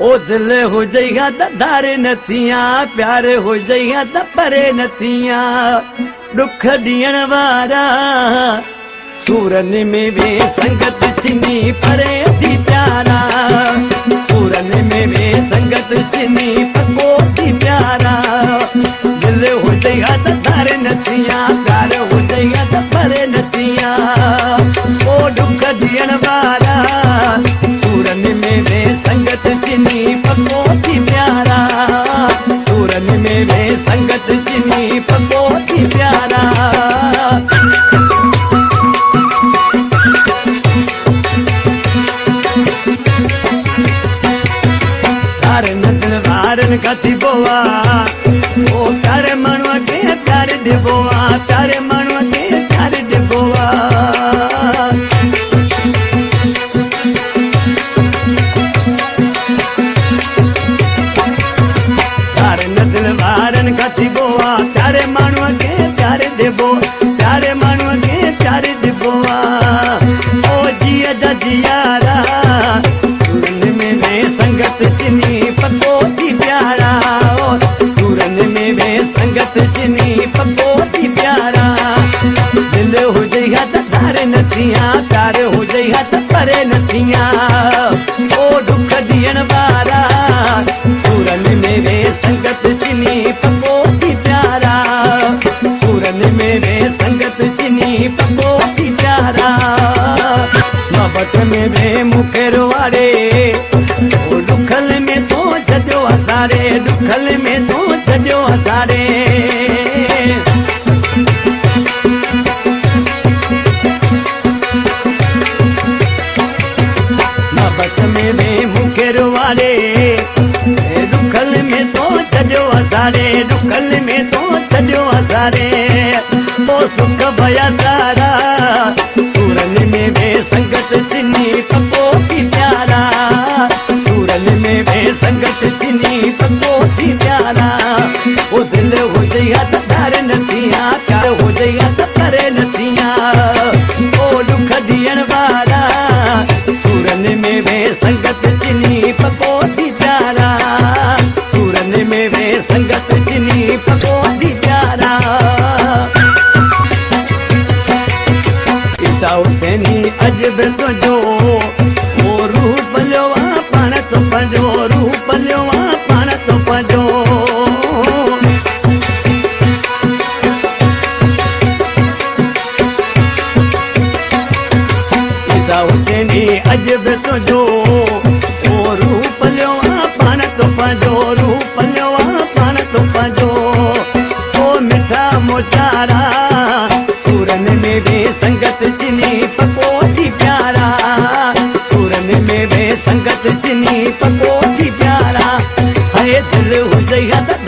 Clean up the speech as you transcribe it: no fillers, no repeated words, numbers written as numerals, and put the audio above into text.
ओ दिल हो जइहा त धारे नथियां, प्यार हो जइहा त परे नथियां। दुख ॾियण वारा सूरन में वे संगत चिनी परे थी प्यारा। सूरन में वे संगत चिनी पको थी प्यारा। दिल हो जइहा त धारे नथियां, प्यार हो जइहा त परे नथियां। ओ दुख ॾियण वारा सूरन में वे संगत चिनी पको थी प्यारा। सूरन में वे संगत चिनी पको थी प्यारा। तारे नदल वारन कथी बोआ, ओ तारे मनुआ के प्यार दिबोआ। तारे मनुआ के प्यार दिबोआ। वारन कथी बोआ, प्यारे मानुआ के प्यारे देबो। प्यारे मानुआ के प्यारे देबोआ। ओ जिया दा जियारा सूरन में वे संगत चिनी पको थी प्यारा। ओ सूरन में वे संगत चिनी पको थी प्यारा। दिल हो जइहा त धारे नथियां, प्यार हो जइहा त परे नथियां। ओ दुख ॾियण वारा सूरन में वे संगत चिनी पको थी प्यारा। सूरन में वे संगत चिनी पको थी प्यारा। मोहब्बत में वे मुखेर वारे ओ दुखल में तो छॾियो हसारे। दुखल में तो छॾियो हसारे। मोहब्बत में वे मुखेर वारे दुखल में तो छॾियो हसारे। दुखल में तो छॾियो हसारे। ओ सुख भया सारा सूरन में वे संगत चिनी पको थी प्यारा। सूरन में वे संगत चिनी पको थी प्यारा। ओ दिल हो जइहा त धारे नथियां, प्यार हो जइहा त परे नथियां। ओ दुख ॾियण वारा सूरन में वे संगत चिनी पको थी प्यारा। सूरन में वे संगत चिनी पको थी प्यारा। ईसा हुसैनी अजब तुझो ओ रूप लियो पाण तो पंहिंजो। रूप लियो पाण तो पंहिंजो। ईसा हुसैनी अजब तुझो ओ रूप लियो पाण तो पंहिंजो। रूप लियो पाण तो पंहिंजो। ओ मिठा मोचारा सूरन में वे संगत चिनी पको थी प्यारा। सूरन में वे संगत चिनी पको थी प्यारा। हाय दिल हो जइहा त